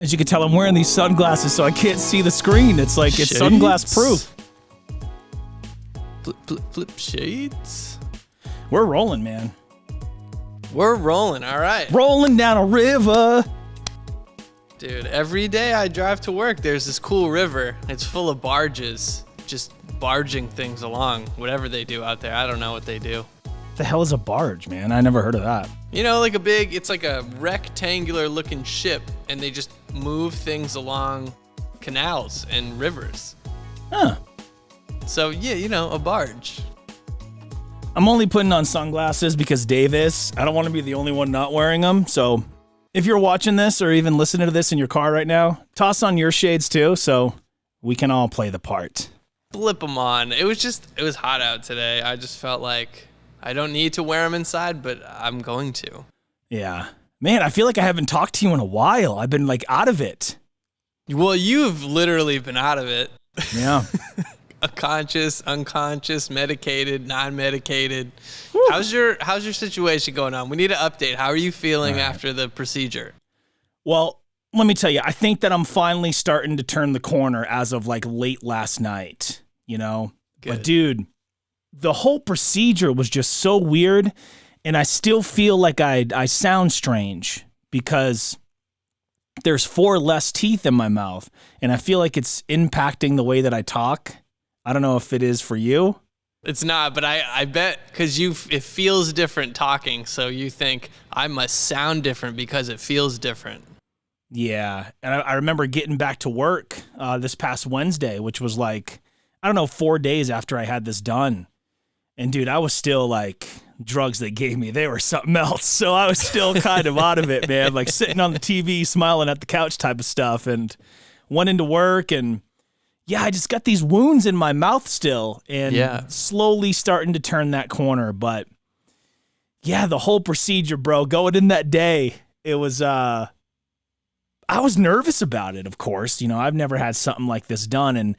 As you can tell, I'm wearing these sunglasses, so I can't see the screen. It's like it's Shades? sunglass proof. Flip shades. We're rolling, man. We're rolling, all right. Rolling down a river. Dude, every day I drive to work, there's this cool river. It's full of barges, just barging things along, whatever they do out there. I don't know what they do. The hell is a barge, man? I never heard of that. You know, like it's like a rectangular looking ship, and they just move things along canals and rivers. Huh. So, yeah, you know, a barge. I'm only putting on sunglasses because Dave is. I don't want to be the only one not wearing them. So if you're watching this or even listening to this in your car right now, toss on your shades too so we can all play the part. Flip them on. It was hot out today. I just felt like I don't need to wear them inside, but I'm going to. Yeah. Man, I feel like I haven't talked to you in a while. I've been like out of it. Well, you've literally been out of it. Yeah. Conscious, unconscious, medicated, non-medicated. How's your situation going on? We need an update. How are you feeling after the procedure? Well, let me tell you, I think that I'm finally starting to turn the corner as of like late last night, you know? Good. But dude, the whole procedure was just so weird, and I still feel like I sound strange because there's 4 less teeth in my mouth, and I feel like it's impacting the way that I talk. I don't know if it is for you. It's not, but I bet because it feels different talking, so you think I must sound different because it feels different. Yeah, and I remember getting back to work this past Wednesday, which was like, I don't know, 4 days after I had this done. And dude, I was still like, drugs they gave me, they were something else. So I was still kind of out of it, man, like sitting on the TV, smiling at the couch type of stuff, and went into work, and yeah, I just got these wounds in my mouth still, and slowly starting to turn that corner. But yeah, the whole procedure, bro, going in that day, it was, I was nervous about it, of course. You know, I've never had something like this done, and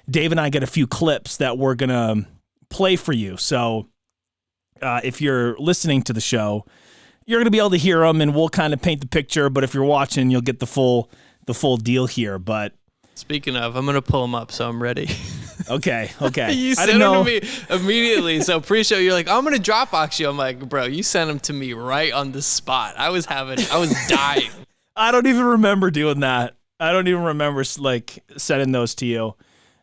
Dave and I got a few clips that we're going to play for you. So if you're listening to the show, you're going to be able to hear them, and we'll kind of paint the picture. But if you're watching, you'll get the full deal here. But speaking of, I'm going to pull them up, so I'm ready. Okay. You sent them to me immediately. So pre-show, you're like, I'm going to Dropbox you. I'm like, bro, you sent them to me right on the spot. I was dying. I don't even remember doing that. I don't even remember like sending those to you.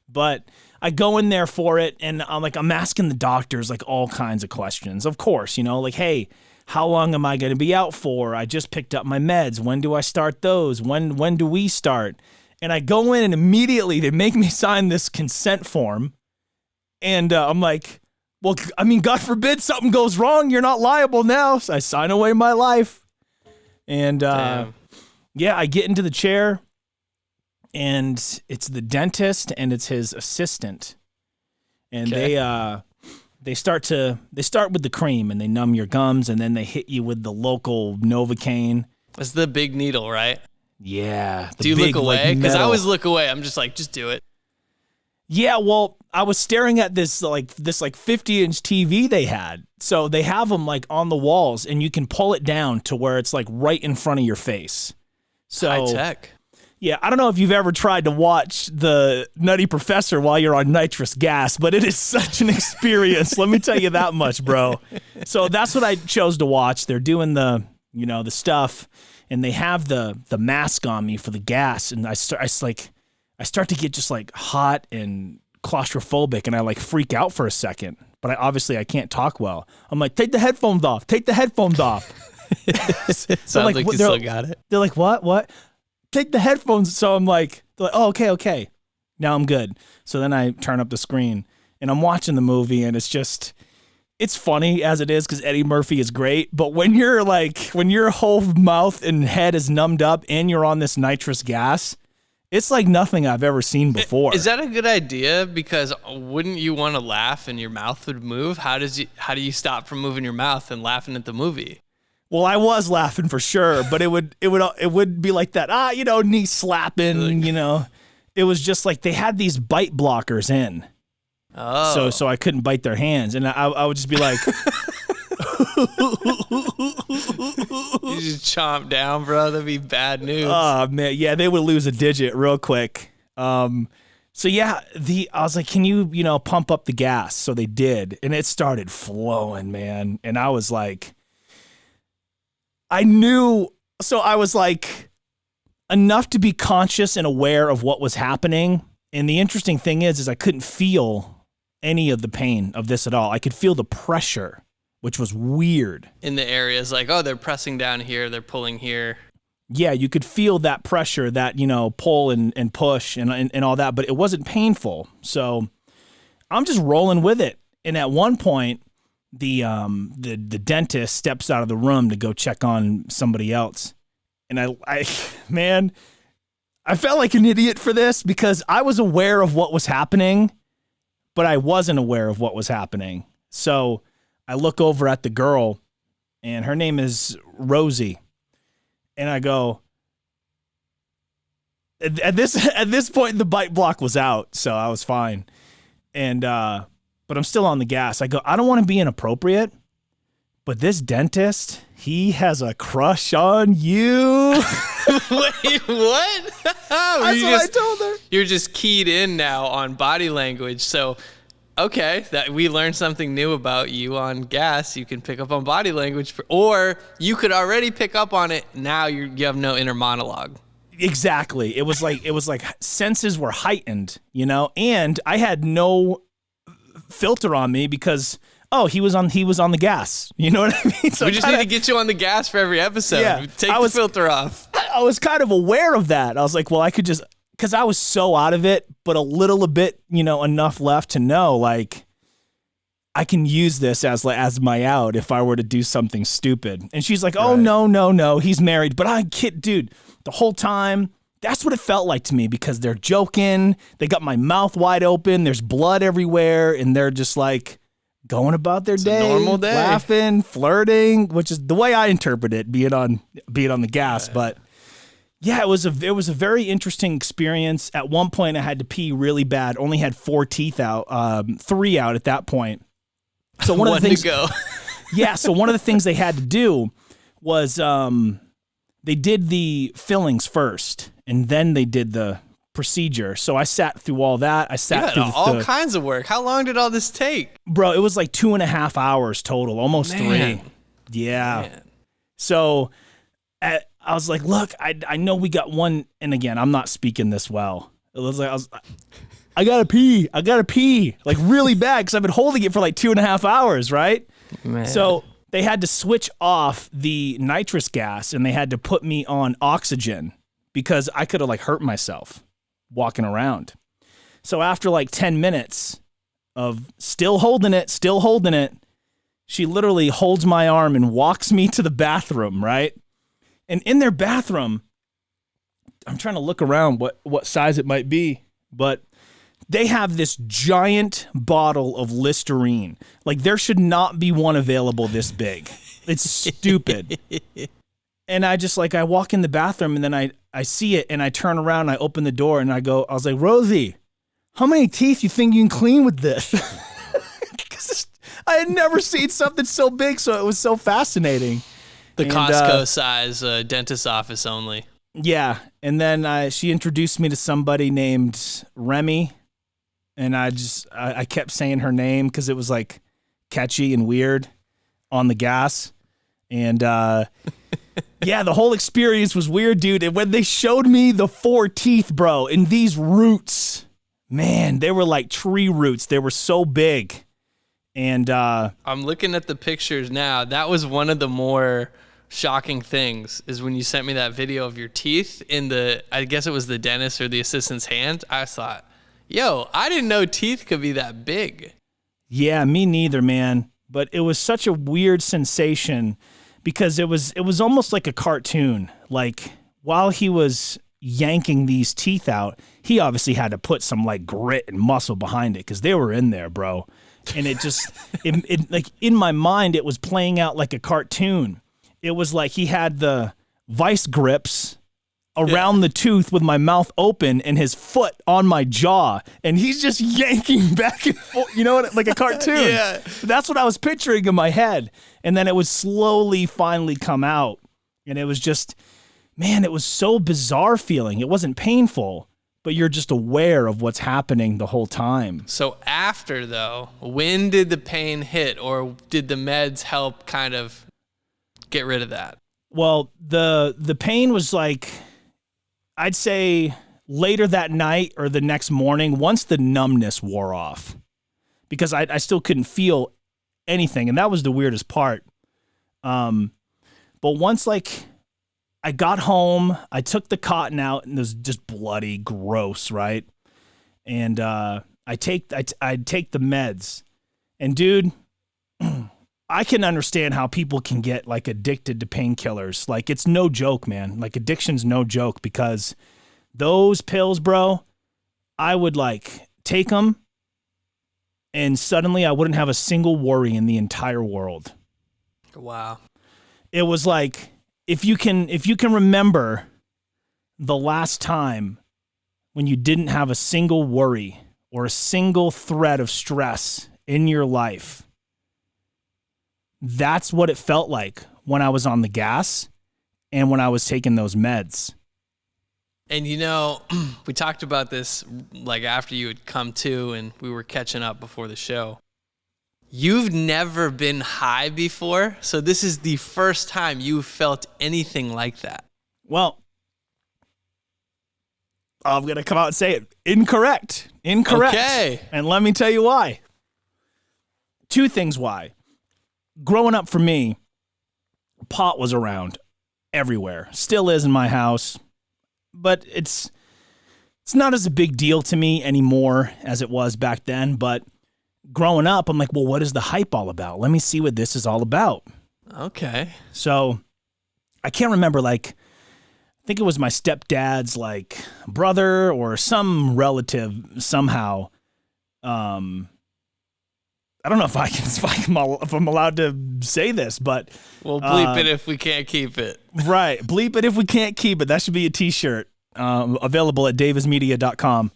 But I go in there for it, and I'm asking the doctors like all kinds of questions. Of course, you know, like, hey, how long am I going to be out for? I just picked up my meds. When do I start those? When do we start? And I go in, and immediately they make me sign this consent form. And I'm like, well, I mean, God forbid something goes wrong. You're not liable now. So I sign away my life. And yeah, I get into the chair, and it's the dentist and it's his assistant. And they start with the cream, and they numb your gums, and then they hit you with the local Novocaine. It's the big needle, right? Yeah. Do you look away? Because I always look away. I'm just like, just do it. Yeah, well, I was staring at this 50-inch TV they had. So they have them like on the walls, and you can pull it down to where it's like right in front of your face. So high tech. Yeah, I don't know if you've ever tried to watch the Nutty Professor while you're on nitrous gas, but it is such an experience. Let me tell you that much, bro. So that's what I chose to watch. They're doing the stuff, and they have the mask on me for the gas, and I start to get just like hot and claustrophobic, and I like freak out for a second. But I can't talk well. I'm like, take the headphones off. Take the headphones off. Sounds like you still got it. They're like, what? Take the headphones. So I'm like, oh, okay. Now I'm good. So then I turn up the screen, and I'm watching the movie, and it's funny as it is because Eddie Murphy is great. But when your whole mouth and head is numbed up and you're on this nitrous gas, it's like nothing I've ever seen before. Is that a good idea? Because wouldn't you want to laugh and your mouth would move? How do you stop from moving your mouth and laughing at the movie? Well, I was laughing for sure, but it would be like that. Knee slapping. It was just like they had these bite blockers in. Oh. So I couldn't bite their hands, and I would just be like, You just chomp down, bro. That'd be bad news. Oh man, yeah, they would lose a digit real quick. So yeah, I was like, can you pump up the gas? So they did, and it started flowing, man. And I was like, I was like enough to be conscious and aware of what was happening. And the interesting thing is I couldn't feel any of the pain of this at all. I could feel the pressure, which was weird. In the areas like, oh, they're pressing down here, they're pulling here. Yeah, you could feel that pressure, that, pull and push and all that, but it wasn't painful. So I'm just rolling with it. And at one point, the dentist steps out of the room to go check on somebody else. And I felt like an idiot for this because I was aware of what was happening, but I wasn't aware of what was happening. So I look over at the girl, and her name is Rosie. And I go, at this point, the bite block was out, so I was fine. And but I'm still on the gas. I go, I don't want to be inappropriate, but this dentist, he has a crush on you. Wait, what? That's what I told her. You're just keyed in now on body language. So, okay, that we learned something new about you on gas. You can pick up on body language, or you could already pick up on it. Now you have no inner monologue. Exactly. It was like senses were heightened, and I had no filter on me because he was on the gas. You know what I mean? So we just need to get you on the gas for every episode. Yeah, take the filter off. I was kind of aware of that. I was like, well, I could just, because I was so out of it, but a little bit, enough left to know, like, I can use this as my out if I were to do something stupid. And she's like, oh, right. No, he's married. But dude, the whole time, that's what it felt like to me because they're joking. They got my mouth wide open. There's blood everywhere. And they're just like going about their day, a normal day, laughing, flirting, which is the way I interpret it, being on the gas. Right. But yeah, it was a very interesting experience. At one point, I had to pee really bad. Only had 4 teeth out, 3 out at that point. So one of the things, to go. Yeah. So one of the things they had to do was they did the fillings first, and then they did the procedure. So I sat through all that. I sat through all kinds of work. How long did all this take, bro? It was like 2.5 hours total, almost 3. Yeah. Man. So I was like, look, I know we got one, and again, I'm not speaking this well. It was like I gotta pee, like really bad because I've been holding it for like 2.5 hours, right? Man. So they had to switch off the nitrous gas and they had to put me on oxygen because I could have like hurt myself walking around. So after like 10 minutes of still holding it, she literally holds my arm and walks me to the bathroom, right? And in their bathroom, I'm trying to look around what size it might be, but they have this giant bottle of Listerine. Like there should not be one available this big. It's stupid. And I walk in the bathroom and then I see it and I turn around and I open the door and I was like, Rosie, how many teeth you think you can clean with this? Because I had never seen something so big, so it was so fascinating. The Costco size dentist office only. Yeah. And then she introduced me to somebody named Remy. And I kept saying her name because it was like catchy and weird on the gas. And yeah, the whole experience was weird, dude. And when they showed me the 4 teeth, bro, and these roots, man, they were like tree roots. They were so big. And I'm looking at the pictures now. That was one of the more shocking things is when you sent me that video of your teeth in I guess it was the dentist or the assistant's hand. I thought, yo, I didn't know teeth could be that big. Yeah, me neither, man. But it was such a weird sensation because it was almost like a cartoon. Like while he was yanking these teeth out, he obviously had to put some like grit and muscle behind it because they were in there, bro. And it just, it like in my mind, it was playing out like a cartoon. It was like he had the vice grips around the tooth with my mouth open and his foot on my jaw, and he's just yanking back and forth, you know what, like a cartoon. Yeah. That's what I was picturing in my head. And then it would slowly finally come out, and it was just, man, it was so bizarre feeling. It wasn't painful, but you're just aware of what's happening the whole time. So after, though, when did the pain hit, or did the meds help kind of get rid of that? Well, the pain was like, I'd say later that night or the next morning, once the numbness wore off, because I still couldn't feel anything. And that was the weirdest part. But once like I got home, I took the cotton out, and it was just bloody gross. Right. And, I'd take the meds, and dude, I can understand how people can get like addicted to painkillers. Like, it's no joke, man. Like, addiction's no joke, because those pills, bro, I would like take them, and suddenly I wouldn't have a single worry in the entire world. Wow. It was like, if you can remember the last time when you didn't have a single worry or a single thread of stress in your life, that's what it felt like when I was on the gas and when I was taking those meds. And you know, we talked about this like after you had come to and we were catching up before the show. You've never been high before, so this is the first time you've felt anything like that. Well, I'm going to come out and say it. Incorrect. Okay. And let me tell you why. Two things why. Growing up for me, pot was around everywhere. Still is in my house. But it's not as a big deal to me anymore as it was back then. But growing up, I'm like, well, what is the hype all about? Let me see what this is all about. Okay. So I can't remember, like, I think it was my stepdad's like brother or some relative somehow. I don't know if I'm allowed to say this, but we'll bleep it if we can't keep it. Right. Bleep it if we can't keep it. That should be a t-shirt, available at daveismedia.com.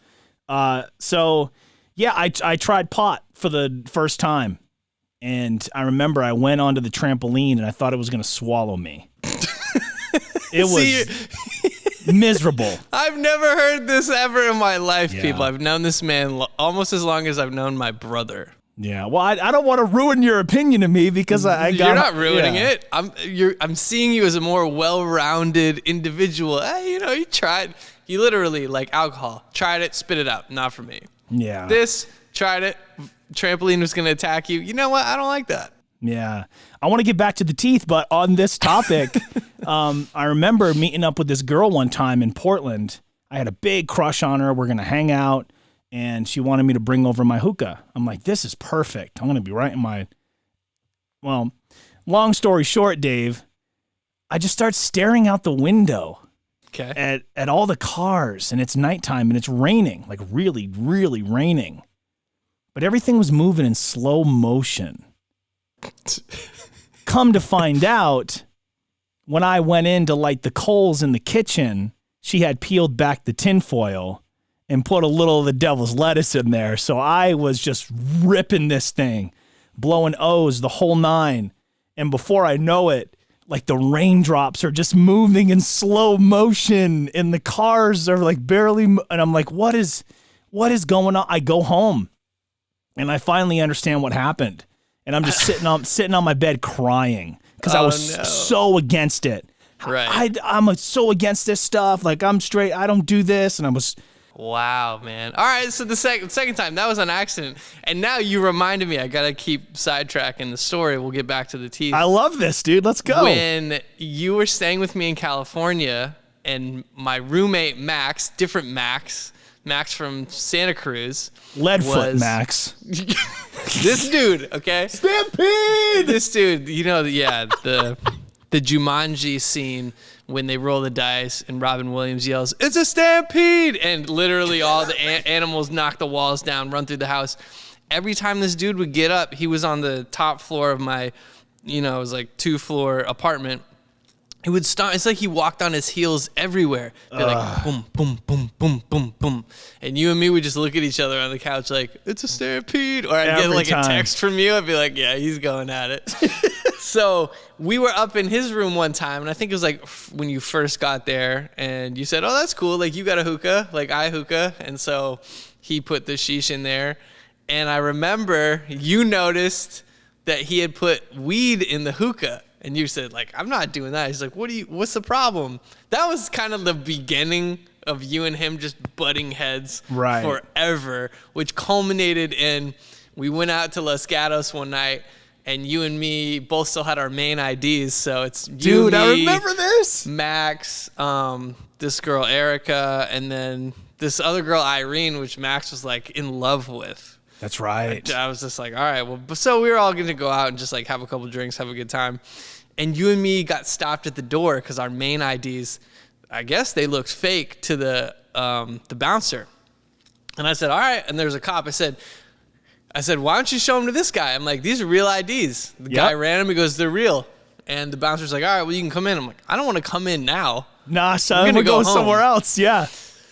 So yeah, I tried pot for the first time, and I remember I went onto the trampoline and I thought it was going to swallow me. It was miserable. I've never heard this ever in my life, Yeah. people. I've known this man almost as long as I've known my brother. Yeah, well, I don't want to ruin your opinion of me because You're not ruining it. I'm seeing you as a more well-rounded individual. Hey, you know, you literally, like alcohol, tried it, spit it out. Not for me. Yeah. This, tried it, trampoline was going to attack you. You know what? I don't like that. Yeah. I want to get back to the teeth, but on this topic, I remember meeting up with this girl one time in Portland. I had a big crush on her. We're going to hang out. And she wanted me to bring over my hookah. I'm like, this is perfect. I'm going to be right in my... Well, long story short, Dave, I just start staring out the window at all the cars, and it's nighttime, and it's raining, like really, really raining. But everything was moving in slow motion. Come to find out, when I went in to light the coals in the kitchen, she had peeled back the tinfoil and put a little of the devil's lettuce in there. So I was just ripping this thing, blowing O's the whole nine. And before I know it, like the raindrops are just moving in slow motion and the cars are like barely, and I'm like, what is going on? I go home and I finally understand what happened. And I'm just sitting on my bed crying because I was so against it. Right. I'm so against this stuff. Like, I'm straight. I don't do this. And I was... Wow, man. All right, so the second time, that was an accident. And now you reminded me, I got to keep sidetracking the story. We'll get back to the teeth. I love this, dude. Let's go. When you were staying with me in California, and my roommate, Max from Santa Cruz. Leadfoot Max. This dude, okay? Stampede! This dude, you know, yeah, the Jumanji scene when they roll the dice and Robin Williams yells, "It's a stampede!" And literally all the animals knock the walls down, run through the house. Every time this dude would get up, he was on the top floor of my, it was like 2-floor apartment. He would stomp. It's like he walked on his heels everywhere. Be like boom, boom, boom, boom, boom, boom, and you and me would just look at each other on the couch like it's a stampede. Or I'd get like a text from you. I'd be like, yeah, he's going at it. So we were up in his room one time, and I think it was like when you first got there, and you said, "Oh, that's cool. Like you got a hookah, like I hookah," and so he put the sheesh in there, and I remember you noticed that he had put weed in the hookah. And you said, like, I'm not doing that. He's like, what's the problem? That was kind of the beginning of you and him just butting heads forever, which culminated in we went out to Los Gatos one night, and you and me both still had our main IDs. So it's you, me, I remember this. Max, this girl, Erica, and then this other girl, Irene, which Max was, like, in love with. That's right. I was just like, all right, well, so we were all going to go out and just, like, have a couple drinks, have a good time. And you and me got stopped at the door because our main IDs, I guess they looked fake to the bouncer. And I said, all right. And there's a cop. I said, why don't you show them to this guy? I'm like, these are real IDs. The guy ran him. He goes, they're real. And the bouncer's like, all right, well, you can come in. I'm like, I don't want to come in now. Nah, son, we're going somewhere else. Yeah.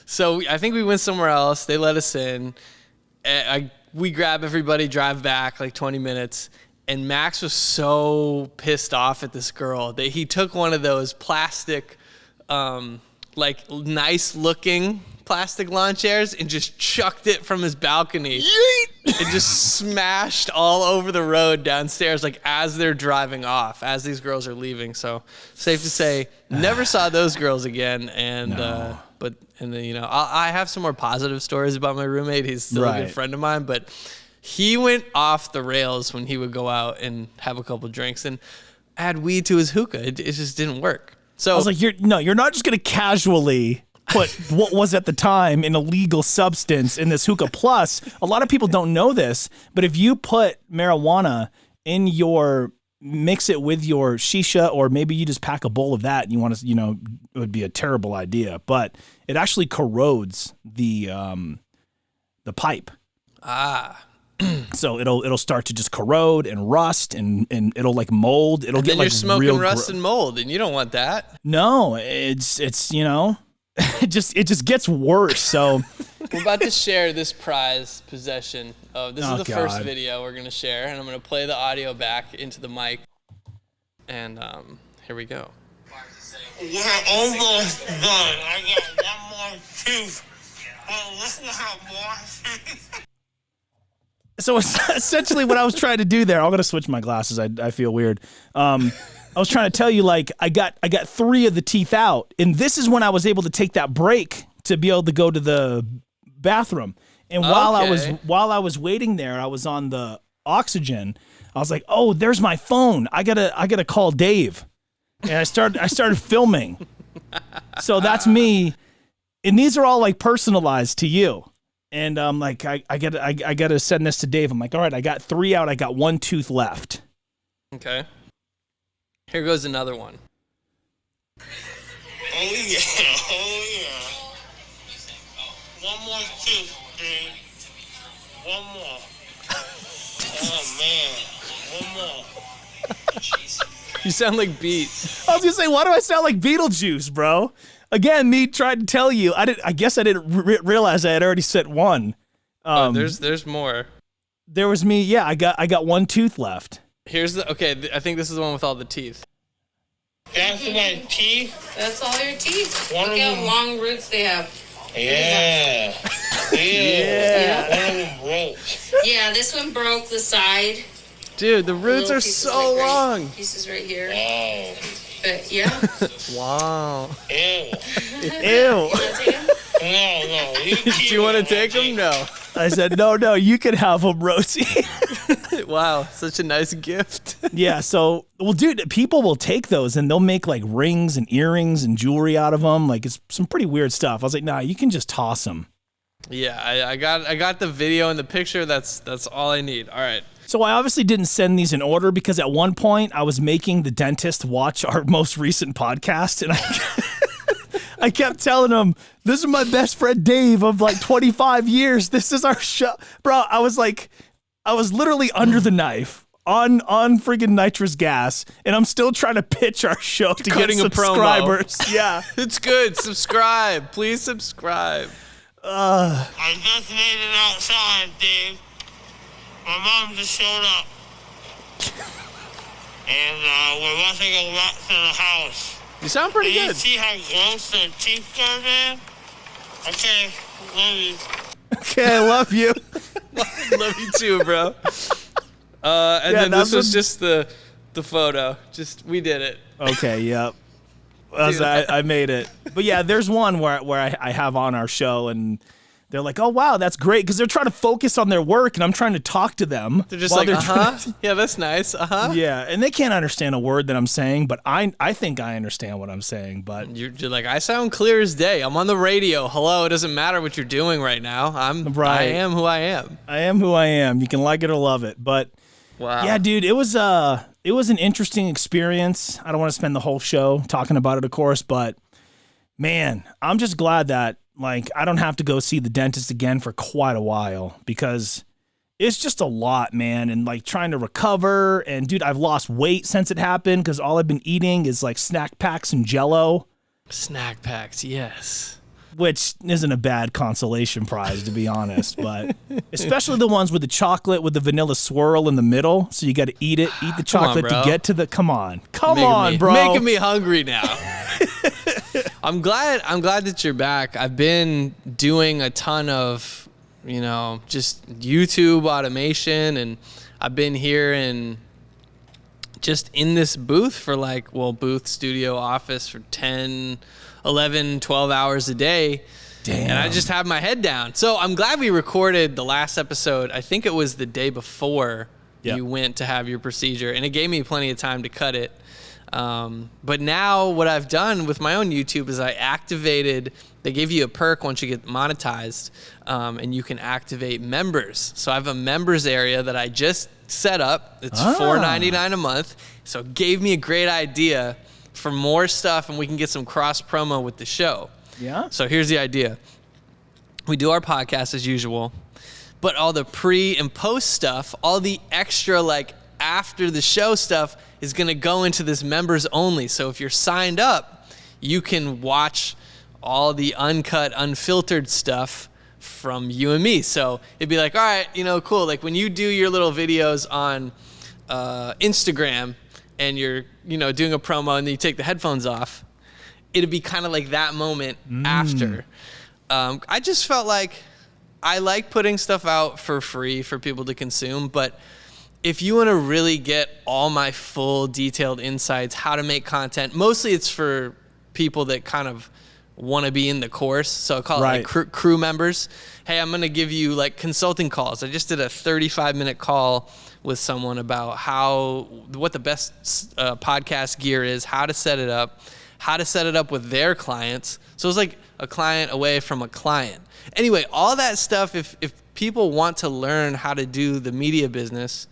So I think we went somewhere else. They let us in. We grab everybody, drive back like 20 minutes. And Max was so pissed off at this girl that he took one of those plastic, like nice looking plastic lawn chairs and just chucked it from his balcony. Yeet! It just smashed all over the road downstairs, like as they're driving off, as these girls are leaving. So safe to say, never saw those girls again. And, and then, you know, I have some more positive stories about my roommate. He's still a good friend of mine, but he went off the rails when he would go out and have a couple drinks and add weed to his hookah. It just didn't work. So I was like, you're not just going to casually put what was at the time an illegal substance in this hookah. Plus, a lot of people don't know this, but if you put marijuana in mix it with your shisha, or maybe you just pack a bowl of that and you want to, you know, it would be a terrible idea, but it actually corrodes the pipe. So it'll start to just corrode and rust and it'll like mold. It'll get like you're smoking rust and mold, and you don't want that. No, it's you know, it just gets worse. So we're about to share this prized possession. This is the first video we're gonna share, and I'm gonna play the audio back into the mic. And here we go. We're almost done. I got one more tooth. Oh, listen how more. So essentially what I was trying to do there, I'm going to switch my glasses. I feel weird. I was trying to tell you, like, I got 3 of the teeth out, and this is when I was able to take that break to be able to go to the bathroom. And while I was waiting there, I was on the oxygen. I was like, "Oh, there's my phone. I gotta call Dave." And I started filming. So that's me. And these are all like personalized to you. And I'm like, I gotta send this to Dave. I'm like, all right, I got 3 out. I got 1 tooth left. Okay. Here goes another one. Oh yeah, oh yeah. One more tooth, Dave. One more. Oh man, one more. You sound like Beat. I was gonna say, why do I sound like Beetlejuice, bro? Again, me tried to tell you. I guess I didn't realize I had already said 1. There's more. There was me. Yeah, I got 1 tooth left. Here's I think this is the one with all the teeth. That's my teeth? That's all your teeth. Look how long roots they have. Yeah. Yeah. One of them broke. Yeah, this one broke the side. Dude, the roots are so long. Pieces right here. Wow. But yeah. Wow. Ew. Ew. No. Do you want to take them? No. I said, no, you can have them, Rosie. Wow, such a nice gift. Yeah, so, well, dude, people will take those and they'll make like rings and earrings and jewelry out of them. Like, it's some pretty weird stuff. I was like, nah, you can just toss them. Yeah, I got the video and the picture. That's all I need. All right. So I obviously didn't send these in order because at one point I was making the dentist watch our most recent podcast, and I kept telling him, this is my best friend Dave of like 25 years. This is our show. Bro, I was literally under the knife on freaking nitrous gas, and I'm still trying to pitch our show to get Cutting a promo. subscribers. Yeah. It's good. Subscribe. Please subscribe. I just made it outside, Dave. My mom just showed up. And we're about to go back to the house. You sound pretty Do you good. see how gross the teeth are, man? Okay, love you. Okay, I love you. Love you too, bro. And Yeah, then this that's was what- just the photo. Just we did it. Okay, yep. I made it. But yeah, there's one where I have on our show, and they're like, "Oh wow, that's great," because they're trying to focus on their work, and I'm trying to talk to them. They're just while like, trying to- yeah, that's nice. Yeah, and they can't understand a word that I'm saying, but I think I understand what I'm saying. But You're like, I sound clear as day. I'm on the radio. Hello, it doesn't matter what you're doing right now. I Right. am who I am. I am who I am. You can like it or love it, but Wow. yeah, dude, it was an interesting experience. I don't want to spend the whole show talking about it, of course, but man, I'm just glad that like I don't have to go see the dentist again for quite a while, because it's just a lot, man, and like trying to recover. And dude, I've lost weight since it happened because all I've been eating is like snack packs and Jello, Snack packs, yes. which isn't a bad consolation prize, to be honest. But especially the ones with the chocolate with the vanilla swirl in the middle. So you got to eat the Come on, chocolate to bro. get to the. Come on, Making bro. Making me hungry now. I'm glad that you're back. I've been doing a ton of, just YouTube automation, and I've been here and just in this booth for booth, studio, office for 10, 11, 12 hours a day. Damn. And I just have my head down. So I'm glad we recorded the last episode. I think it was the day before Yep. you went to have your procedure, and it gave me plenty of time to cut it. But now what I've done with my own YouTube is they gave you a perk once you get monetized, and you can activate members. So I have a members area that I just set up. It's $4.99 a month. So it gave me a great idea for more stuff, and we can get some cross promo with the show. Yeah. So here's the idea. We do our podcast as usual, but all the pre and post stuff, all the extra after the show stuff is going to go into this members only. So if you're signed up, you can watch all the uncut, unfiltered stuff from you and me. So it'd be like, all right, cool. Like when you do your little videos on Instagram and you're, doing a promo and then you take the headphones off, it'd be kind of like that moment after. I just felt like I like putting stuff out for free for people to consume, but if you want to really get all my full detailed insights, how to make content, mostly it's for people that kind of want to be in the course. So I call it like crew members. Hey, I'm going to give you consulting calls. I just did a 35-minute call with someone about what the best podcast gear is, how to set it up with their clients. So it's like a client away from a client. Anyway, all that stuff, if people want to learn how to do the media business,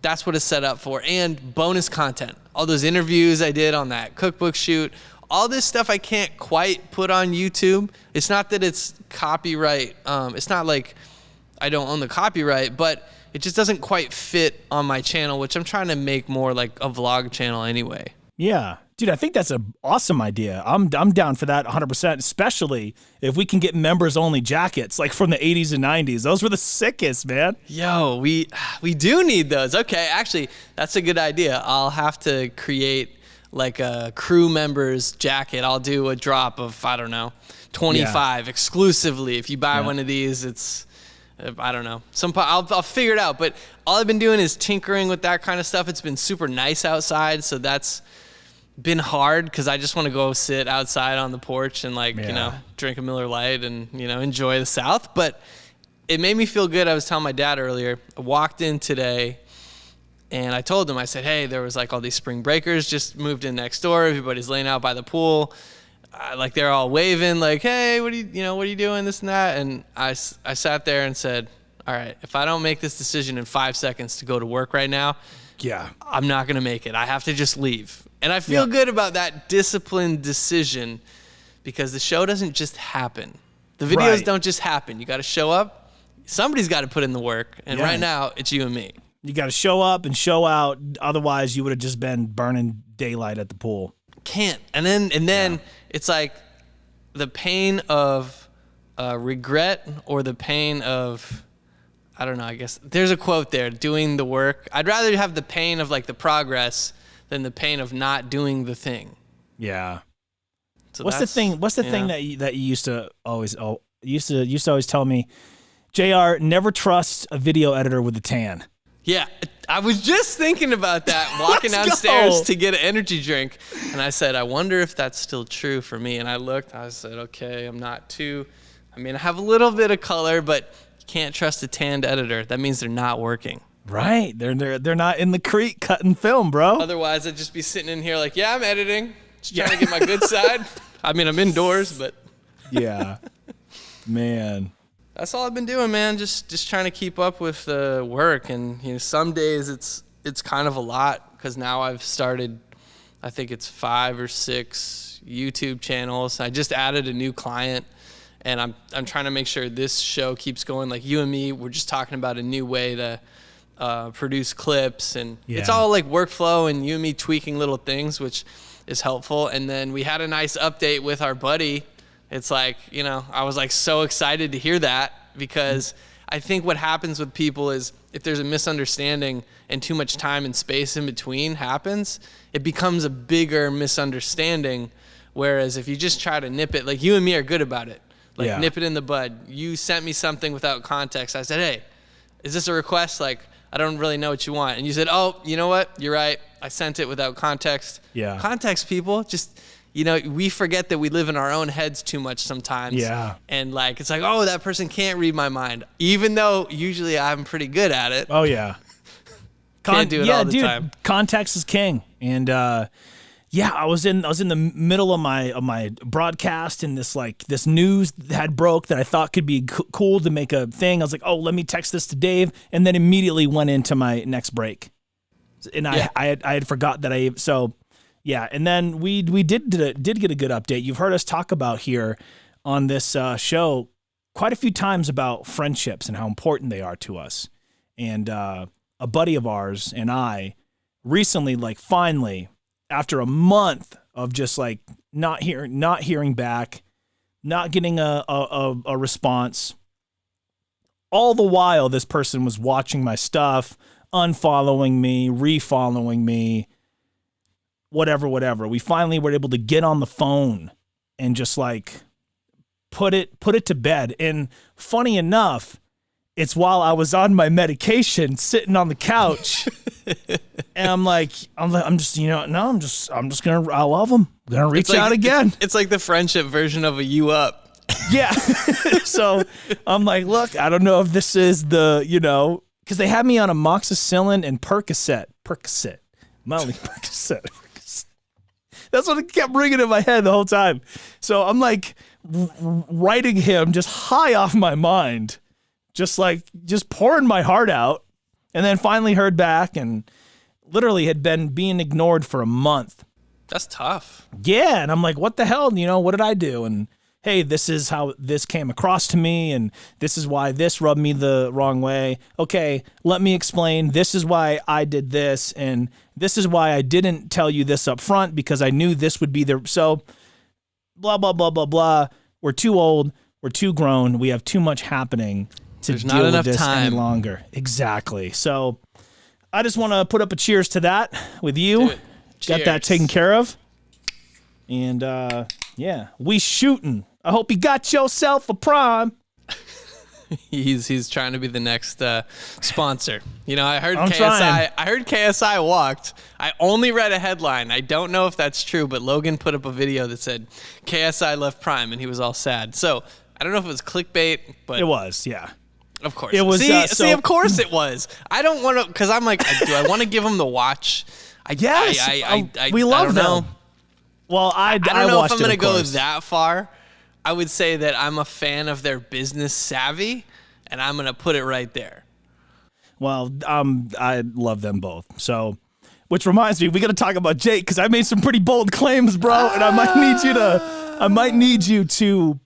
that's what it's set up for. And bonus content. All those interviews I did on that cookbook shoot, all this stuff I can't quite put on YouTube. It's not that it's copyright. It's not like I don't own the copyright, but it just doesn't quite fit on my channel, which I'm trying to make more like a vlog channel anyway. Yeah. Dude, I think that's an awesome idea. I'm down for that 100%, especially if we can get members-only jackets like from the 80s and 90s. Those were the sickest, man. Yo, we do need those. Okay, actually, that's a good idea. I'll have to create like a crew member's jacket. I'll do a drop of, 25 exclusively. If you buy one of these, it's, I don't know. I'll figure it out. But all I've been doing is tinkering with that kind of stuff. It's been super nice outside, so that's been hard because I just want to go sit outside on the porch and drink a Miller Lite and enjoy the South. But it made me feel good. I was telling my dad earlier, I walked in today and I told him, I said, hey, there was all these spring breakers just moved in next door. Everybody's laying out by the pool. They're all waving hey, what are you doing, this and that. And I sat there and said, all right, if I don't make this decision in 5 seconds to go to work right now, I'm not going to make it. I have to just leave. And I feel good about that disciplined decision because the show doesn't just happen. The videos don't just happen. You got to show up. Somebody's got to put in the work. And right now, it's you and me. You got to show up and show out. Otherwise, you would have just been burning daylight at the pool. Can't. And then it's like the pain of regret or the pain of, I don't know, I guess there's a quote there, doing the work. I'd rather have the pain of like the progress than the pain of not doing the thing. Yeah. So What's the thing that you used to always used to always tell me, JR, never trust a video editor with a tan. Yeah, I was just thinking about that walking downstairs to get an energy drink. And I said, I wonder if that's still true for me. And I looked, I said, okay, I have a little bit of color, but you can't trust a tanned editor. That means they're not working. Right. They're not in the creek cutting film, bro. Otherwise, I'd just be sitting in here like, yeah, I'm editing. Just trying to get my good side. I mean, I'm indoors, but. Yeah. Man. That's all I've been doing, man. Just trying to keep up with the work, and some days it's kind of a lot because now I've started, I think it's 5 or 6 YouTube channels. I just added a new client, and I'm trying to make sure this show keeps going. Like you and me, we're just talking about a new way to produce clips, and it's all like workflow, and you and me tweaking little things, which is helpful. And then we had a nice update with our buddy. It's like, I was like so excited to hear that because I think what happens with people is if there's a misunderstanding and too much time and space in between happens, it becomes a bigger misunderstanding. Whereas if you just try to nip it, like you and me are good about it, like nip it in the bud. You sent me something without context. I said, hey, is this a request? Like, I don't really know what you want. And you said, oh, you know what? You're right. I sent it without context. Yeah. Context, people, just... we forget that we live in our own heads too much sometimes. Yeah. And like, it's like, oh, that person can't read my mind. Even though usually I'm pretty good at it. Oh, yeah. Can't do it all the time. Context is king. And I was in the middle of my broadcast, and this news had broke that I thought could be cool to make a thing. I was like, oh, let me text this to Dave, and then immediately went into my next break. And I had forgot that yeah, and then we did get a good update. You've heard us talk about here on this show quite a few times about friendships and how important they are to us. And a buddy of ours and I recently, like finally, after a month of just like not hearing back, not getting a response, all the while this person was watching my stuff, unfollowing me, refollowing me. Whatever. We finally were able to get on the phone and just like put it to bed. And funny enough, it's while I was on my medication sitting on the couch and I'm just gonna, I love him. I'm gonna reach out again. It's like the friendship version of a you up. Yeah. So I'm like, look, I don't know if this is because they had me on amoxicillin and Percocet, mildly Percocet. That's what it kept ringing in my head the whole time. So I'm like writing him just high off my mind, just pouring my heart out, and then finally heard back and literally had been being ignored for a month. That's tough. Yeah. And I'm like, what the hell? What did I do? And hey, this is how this came across to me, and this is why this rubbed me the wrong way. Okay, let me explain. This is why I did this, and this is why I didn't tell you this up front, because I knew this would be so blah, blah, blah, blah, blah. We're too old. We're too grown. We have too much happening to deal with this any longer. Exactly. So I just want to put up a cheers to that with you. Dude, got that taken care of. And we shooting. I hope you got yourself a prime. He's trying to be the next sponsor. I heard I'm KSI. trying. I heard KSI walked. I only read a headline. I don't know if that's true, but Logan put up a video that said KSI left Prime, and he was all sad. So I don't know if it was clickbait, but It was, yeah. of course It was. See, of course it was. I don't want to, because I'm like, do I want to give him the watch? Yes, we I love don't them. know. Well, I don't know if watched I'm going to it, of go course. that far. I would say that I'm a fan of their business savvy, and I'm going to put it right there. Well, I love them both. So, which reminds me, we got to talk about Jake, because I made some pretty bold claims, bro, and I might need you to,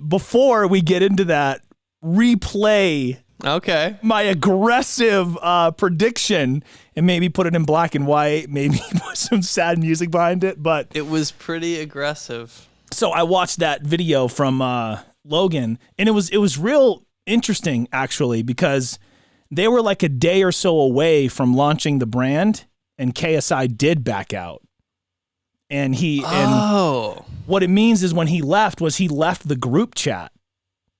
before we get into that, replay Okay. my aggressive prediction and maybe put it in black and white, maybe put some sad music behind it. But It was pretty aggressive. so I watched that video from Logan, and it was real interesting actually, because they were like a day or so away from launching the brand, and KSI did back out. And what it means is when he left the group chat.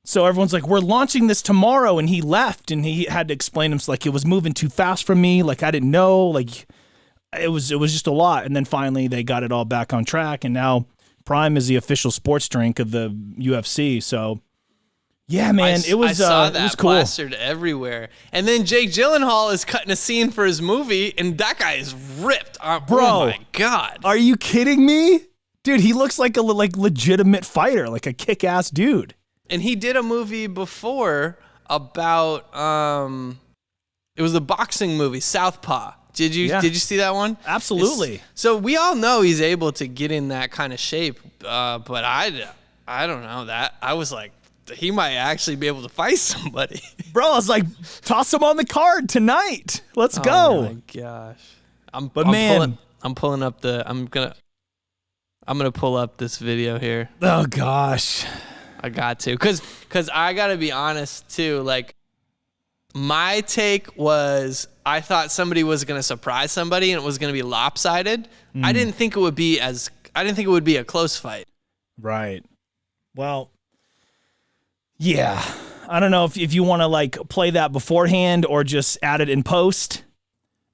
So everyone's like, we're launching this tomorrow, and he left, and he had to explain himself, like, it was moving too fast for me, like I didn't know, like it was just a lot. And then finally they got it all back on track, and now Prime is the official sports drink of the UFC. So yeah, man, I saw that it was cool. plastered everywhere. And then Jake Gyllenhaal is cutting a scene for his movie, and that guy is ripped. Bro, oh my God. Are you kidding me? Dude, he looks like a legitimate fighter, like a kick-ass dude. And he did a movie before about it was a boxing movie, Southpaw. Did you see that one? Absolutely. So we all know he's able to get in that kind of shape, but I don't know that. I was like, he might actually be able to fight somebody. Bro, I was like, toss him on the card tonight. Let's go. Oh my gosh. I'm gonna pull up this video here. Oh gosh. I got to, cause I gotta be honest too. Like, my take was I thought somebody was gonna surprise somebody and it was gonna be lopsided. I didn't think it would be a close fight. Right. Well, yeah. I don't know if you want to like play that beforehand or just add it in post.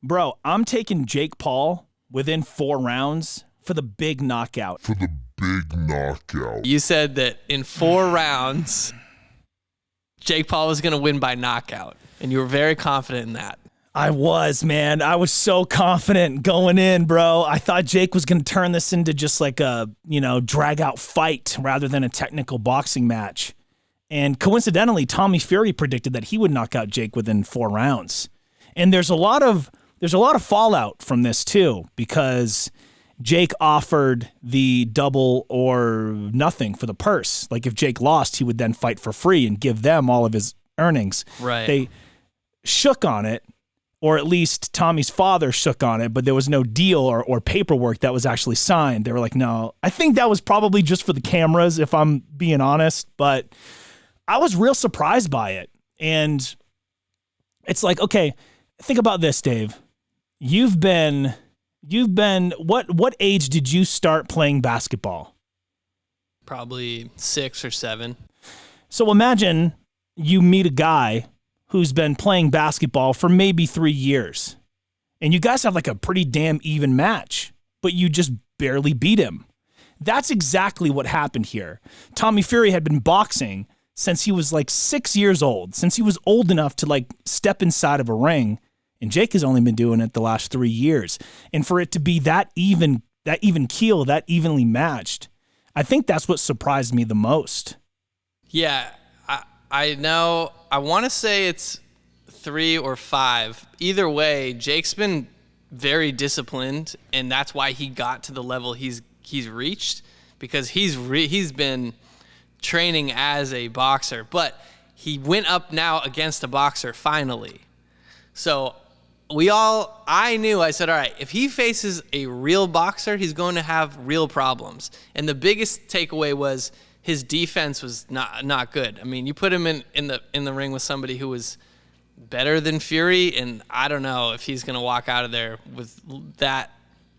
Bro, I'm taking Jake Paul within 4 rounds for the big knockout. You said that in 4 rounds, Jake Paul was going to win by knockout, and you were very confident in that. I was, man. I was so confident going in, bro. I thought Jake was going to turn this into just like a, drag out fight rather than a technical boxing match. And coincidentally, Tommy Fury predicted that he would knock out Jake within 4 rounds. And there's a lot of fallout from this too, because Jake offered the double or nothing for the purse. Like if Jake lost, he would then fight for free and give them all of his earnings. Right. They shook on it, or at least Tommy's father shook on it, but there was no deal or paperwork that was actually signed. They were like, no. I think that was probably just for the cameras, if I'm being honest, but I was real surprised by it. And it's like, okay, think about this, Dave. You've been what age did you start playing basketball? Probably 6 or 7. So imagine you meet a guy who's been playing basketball for maybe 3 years, and you guys have like a pretty damn even match, but you just barely beat him. That's exactly what happened here. Tommy Fury had been boxing since he was like 6 years old, since he was old enough to like step inside of a ring. And Jake has only been doing it the last 3 years. And for it to be that even keel, that evenly matched, I think that's what surprised me the most. Yeah, I know. I want to say it's 3 or 5. Either way, Jake's been very disciplined, and that's why he got to the level he's reached, because he's been training as a boxer, but he went up now against a boxer finally. So I said, all right, if he faces a real boxer, he's going to have real problems. And the biggest takeaway was his defense was not good. I mean, you put him in the ring with somebody who was better than Fury, and I don't know if he's going to walk out of there with that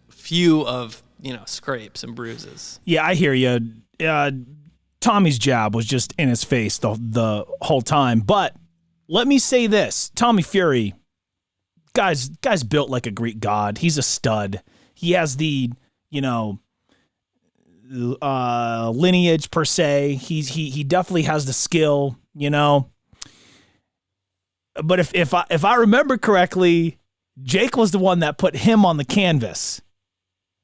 few of, scrapes and bruises. Yeah, I hear you. Tommy's jab was just in his face the whole time. But let me say this, Tommy Fury, guy's built like a Greek god. He's a stud. He has the, lineage per se. He definitely has the skill, But if I remember correctly, Jake was the one that put him on the canvas.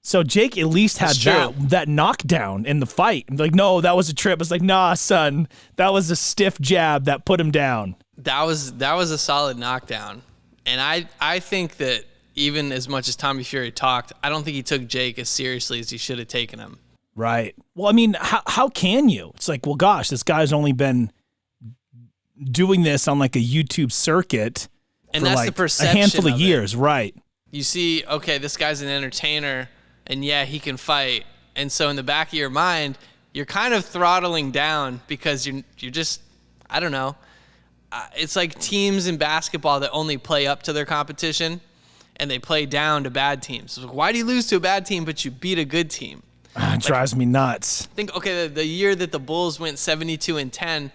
So Jake at least had that knockdown in the fight. I'm like, no, that was a trip. It's like, nah, son, that was a stiff jab that put him down. That was a solid knockdown. And I think that even as much as Tommy Fury talked, I don't think he took Jake as seriously as he should have taken him. Right. Well, I mean, how can you? It's like, well, gosh, this guy's only been doing this on like a YouTube circuit And for that's like the perception a handful of of it. years, right? You see, okay, this guy's an entertainer, and yeah, he can fight. And so in the back of your mind, you're kind of throttling down because you're just, I don't know. It's like teams in basketball that only play up to their competition, and they play down to bad teams. So why do you lose to a bad team, but you beat a good team? It drives me nuts. Think, okay, the year that the Bulls went 72-10,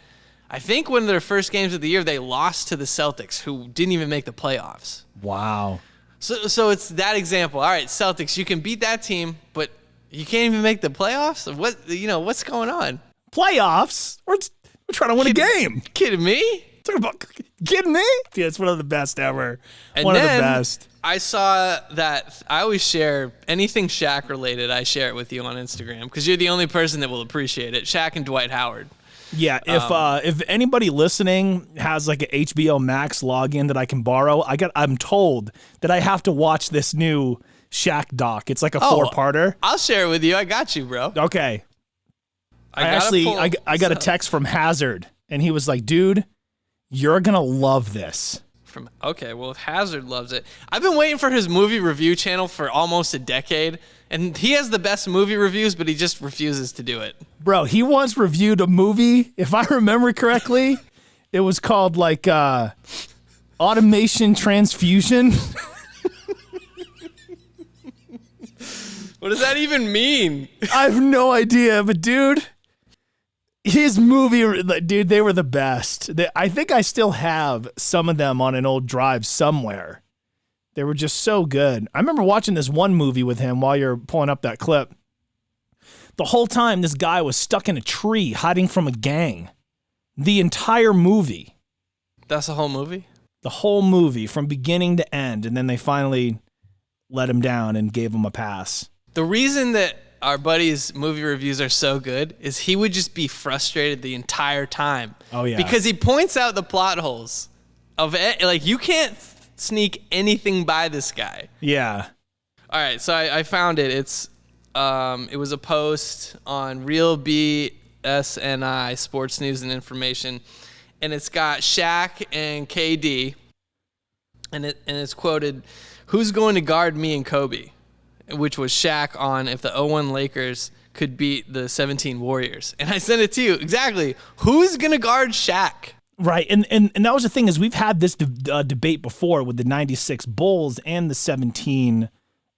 I think one of their first games of the year, they lost to the Celtics, who didn't even make the playoffs. Wow. So it's that example. All right, Celtics, you can beat that team, but you can't even make the playoffs? What's going on? Playoffs? We're trying to win a game. Kidding me? Talking about kidding me? Yeah, it's one of the best ever. And One of the then best. I saw that I always share anything Shaq related. I share it with you on Instagram because you're the only person that will appreciate it. Shaq and Dwight Howard. Yeah, if anybody listening has like an HBO Max login that I can borrow, I'm told that I have to watch this new Shaq doc. It's like a 4-parter. I'll share it with you. I got you, bro. Okay. I got a text from Hazard, and he was like, "Dude, you're gonna love this." Okay, well, if Hazard loves it. I've been waiting for his movie review channel for almost a decade, and he has the best movie reviews, but he just refuses to do it. Bro, he once reviewed a movie, if I remember correctly, it was called like Automation Transfusion. What does that even mean? I have no idea, but dude, his movie, dude, they were the best. I think I still have some of them on an old drive somewhere. They were just so good. I remember watching this one movie with him while you're pulling up that clip. The whole time, this guy was stuck in a tree hiding from a gang. The entire movie. That's the whole movie? The whole movie from beginning to end. And then they finally let him down and gave him a pass. The reason that our buddy's movie reviews are so good is he would just be frustrated the entire time. Oh, yeah. Because he points out the plot holes of it. Like, you can't sneak anything by this guy. Yeah. All right, so I found it. It was a post on Real BSNI, Sports News and Information, and it's got Shaq and KD, and it's quoted, "Who's going to guard me and Kobe?" Which was Shaq on if the 01 Lakers could beat the 17 Warriors. And I sent it to you. Exactly. Who's going to guard Shaq? Right, and that was the thing is we've had this debate before with the 96 Bulls and the 17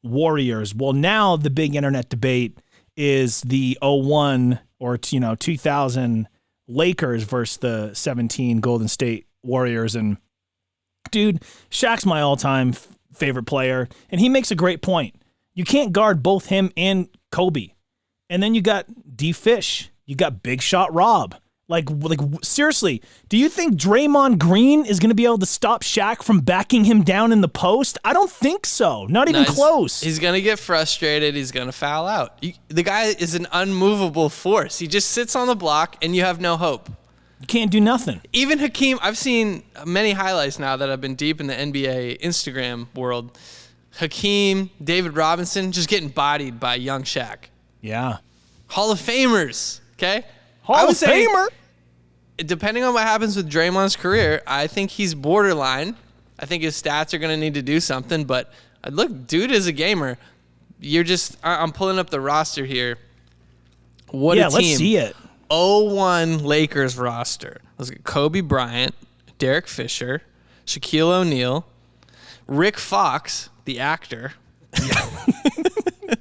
Warriors. Well, now the big internet debate is the 01 or 2000 Lakers versus the 17 Golden State Warriors. And dude, Shaq's my all-time favorite player, and he makes a great point. You can't guard both him and Kobe. And then you got D-Fish. You got Big Shot Rob. Like seriously, do you think Draymond Green is going to be able to stop Shaq from backing him down in the post? I don't think so. Not even close. He's going to get frustrated. He's going to foul out. The guy is an unmovable force. He just sits on the block, and you have no hope. You can't do nothing. Even Hakeem, I've seen many highlights now that I've been deep in the NBA Instagram world. Hakeem, David Robinson, just getting bodied by young Shaq. Yeah. Hall of Famers, okay? Hall of Famer? Depending on what happens with Draymond's career, I think he's borderline. I think his stats are going to need to do something. But look, dude is a gamer. I'm pulling up the roster here. What a team. Let's see it. 01 Lakers roster. Let's get Kobe Bryant, Derek Fisher, Shaquille O'Neal, Rick Fox, the actor.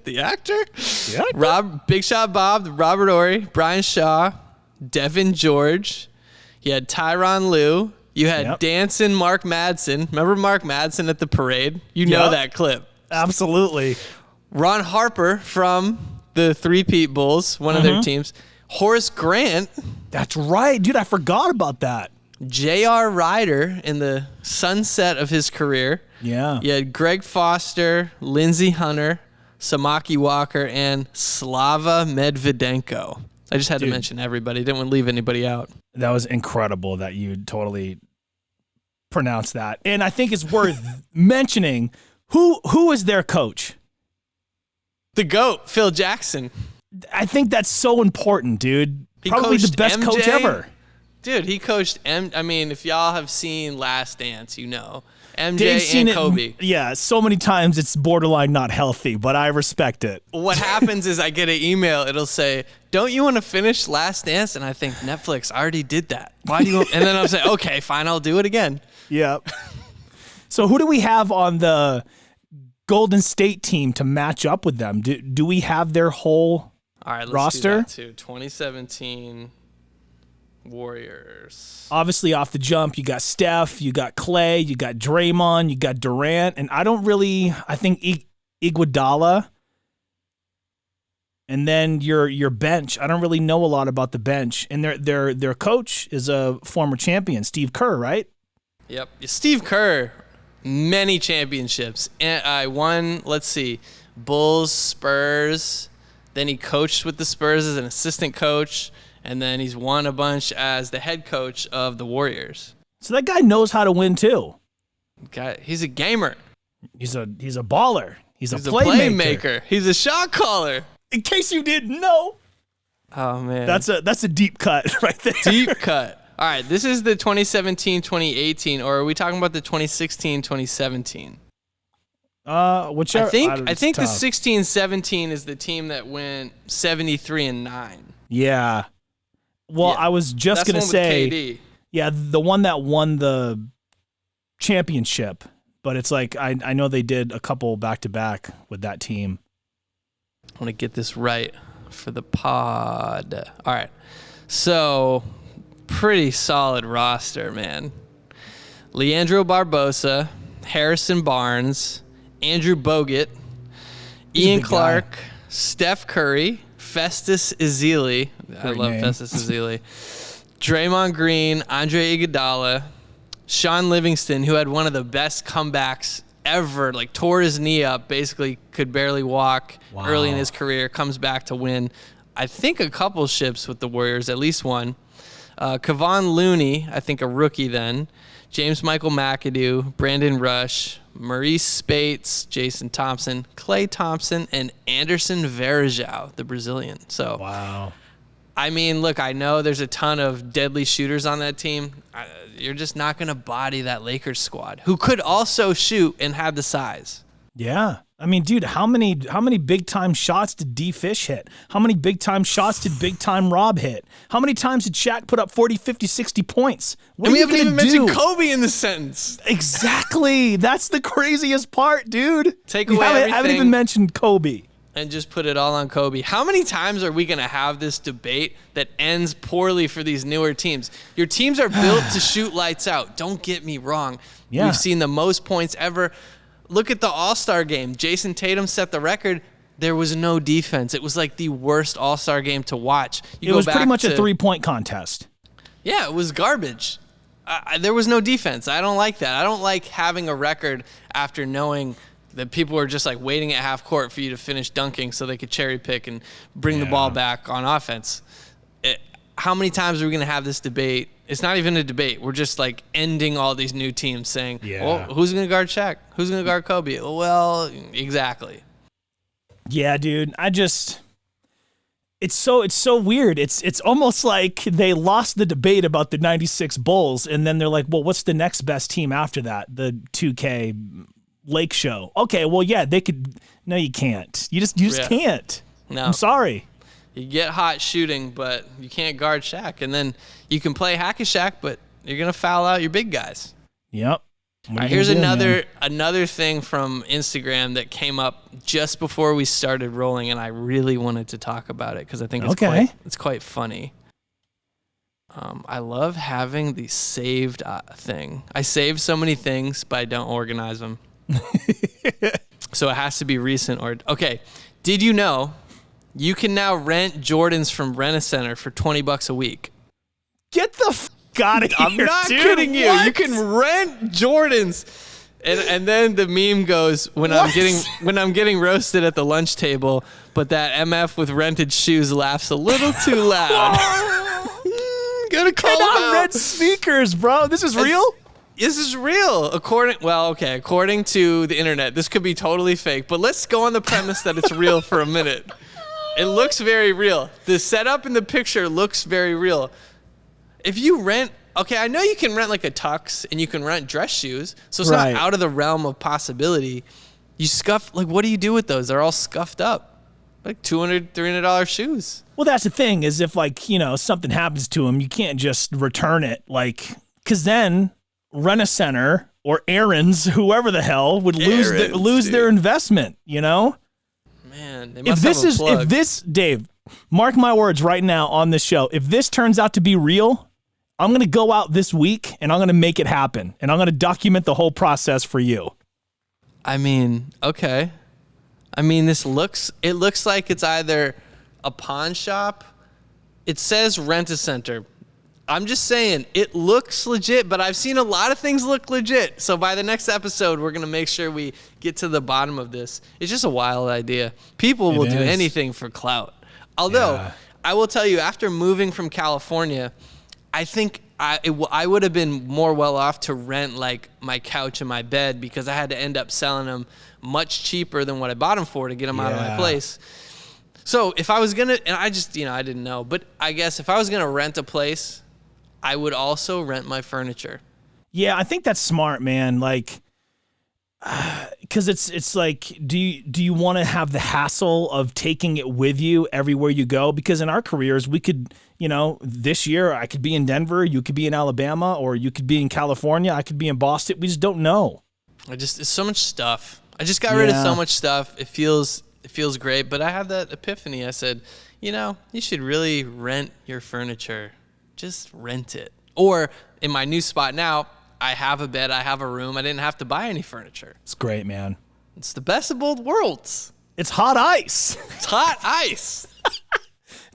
The actor? Yeah. Big Shot Bob, Robert Horry, Brian Shaw, Devin George. You had Tyronn Lue. You had dancing Mark Madsen. Remember Mark Madsen at the parade? You know that clip. Absolutely. Ron Harper from the Three-Peat Bulls, one of their teams. Horace Grant. That's right. Dude, I forgot about that. J.R. Ryder in the sunset of his career. Yeah. You had Greg Foster, Lindsey Hunter, Samaki Walker, and Slava Medvedenko. I just had to mention everybody. Didn't want to leave anybody out. That was incredible that you totally pronounced that. And I think it's worth mentioning who is their coach? The GOAT, Phil Jackson. I think that's so important, dude. He Probably the coached best MJ, coach ever. Dude, he coached I mean, if y'all have seen Last Dance, you know. MJ Dave's seen and Kobe. Yeah, so many times it's borderline not healthy, but I respect it. What happens is I get an email. It'll say, "Don't you want to finish Last Dance?" And I think, Netflix, I already did that. Why do you want? And then I'll say, okay, fine, I'll do it again. Yeah. So who do we have on the Golden State team to match up with them? Do we have their whole All right, let's roster? do that too. 2017 Warriors. Obviously, off the jump, you got Steph, you got Clay, you got Draymond, you got Durant, and I think Iguodala. And then your bench. I don't really know a lot about the bench. And their coach is a former champion, Steve Kerr, right? Yep. Steve Kerr, many championships. And I won, let's see, Bulls, Spurs. Then he coached with the Spurs as an assistant coach. And then he's won a bunch as the head coach of the Warriors. So that guy knows how to win too. He's a gamer. He's a baller. He's a He's playmaker. He's a shot caller. In case you didn't know. Oh, man. That's a deep cut right there. Deep cut. All right, this is the 2017-2018, or are we talking about the 2016-2017? Whichever. I think it's the tough. 16-17 is the team that went 73-9. Yeah. Well, Yeah. I was just That's gonna the one with say, KD. yeah, the one that won the championship, but it's like I know they did a couple back to back with that team. I want to get this right for the pod. All right, so pretty solid roster, man. Leandro Barbosa, Harrison Barnes, Andrew Bogut, He's a Ian big Clark, guy. Steph Curry, Festus Ezeli. I Great love name. Festus Ezeli. Draymond Green, Andre Iguodala, Sean Livingston, who had one of the best comebacks ever, like tore his knee up, basically could barely walk early in his career, comes back to win, I think, a couple ships with the Warriors, at least one. Kevon Looney, I think a rookie then. James Michael McAdoo, Brandon Rush, Maurice Spates, Jason Thompson, Klay Thompson, and Anderson Varejao, the Brazilian. So, Wow. I mean, look, I know there's a ton of deadly shooters on that team. You're just not going to body that Lakers squad, who could also shoot and have the size. Yeah. I mean, dude, how many big time shots did D Fish hit? How many big time shots did big time Rob hit? How many times did Shaq put up 40, 50, 60 points? What And are we you haven't even gonna do? mentioned Kobe in the sentence. Exactly. That's the craziest part, dude. Take You away haven't even everything. mentioned Kobe. And just put it all on Kobe. How many times are we going to have this debate that ends poorly for these newer teams? Your teams are built to shoot lights out. Don't get me wrong. Yeah. We've seen the most points ever. Look at the All-Star game. Jason Tatum set the record. There was no defense. It was like the worst All-Star game to watch. It was pretty much a 3-point contest. Yeah, it was garbage. There was no defense. I don't like that. I don't like having a record after knowing that people were just like waiting at half court for you to finish dunking so they could cherry pick and bring the ball back on offense. How many times are we going to have this debate? It's not even a debate. We're just like ending all these new teams saying, well, who's going to guard Shaq? Who's going to guard Kobe? Well, exactly. Yeah, dude. It's so weird. It's almost like they lost the debate about the 96 Bulls, and then they're like, well, what's the next best team after that? The 2K Lake Show. Okay, well, yeah, they could. No, you can't. You just can't. No. I'm sorry. You get hot shooting, but you can't guard Shaq. And then you can play hack-a-Shaq, but you're going to foul out your big guys. Yep. All right, here's another thing from Instagram that came up just before we started rolling, and I really wanted to talk about it because I think it's quite funny. I love having the saved thing. I save so many things, but I don't organize them. So it has to be recent. Okay, did you know you can now rent Jordans from Rent-A-Center for $20 a week? Get the f*** out of here, I'm not dude. kidding you. What? You can rent Jordans. And then the meme goes, when I'm getting roasted at the lunch table, but that MF with rented shoes laughs a little too loud. Gotta call him Cannot out. rent sneakers, bro. This is real? This is real. According to the internet, this could be totally fake, but let's go on the premise that it's real for a minute. It looks very real. The setup in the picture looks very real. if you rent, okay, I know you can rent like a tux and you can rent dress shoes, so it's Right. not out of the realm of possibility. You scuff, like, what do you do with those? They're all scuffed up, like $200, $300 shoes. Well, that's the thing is if like, you know, something happens to them, you can't just return it. Like, cause then Rent-A-Center or Aaron's, whoever the hell would lose their investment, you know? Man, they must have a plug. If this, Dave, mark my words right now on this show, if this turns out to be real, I'm going to go out this week and I'm going to make it happen. And I'm going to document the whole process for you. I mean, okay. I mean, it looks like it's either a pawn shop. It says Rent-A-Center. I'm just saying, it looks legit, but I've seen a lot of things look legit. So by the next episode, we're going to make sure we get to the bottom of this. It's just a wild idea. People will do anything for clout. Although, I will tell you, after moving from California, I think I would have been more well off to rent like my couch and my bed because I had to end up selling them much cheaper than what I bought them for to get them out of my place. So if I was going to, and I just, I didn't know, but I guess if I was going to rent a place, I would also rent my furniture. Yeah, I think that's smart, man. Like, because it's like, do you want to have the hassle of taking it with you everywhere you go? Because in our careers, we could, this year I could be in Denver, you could be in Alabama, or you could be in California, I could be in Boston. We just don't know. It's so much stuff. I just got rid of so much stuff. It feels great, but I had that epiphany. I said, you should really rent your furniture. Just rent it. Or in my new spot now, I have a bed, I have a room. I didn't have to buy any furniture. It's great, man. It's the best of both worlds. It's hot ice. It's hot ice.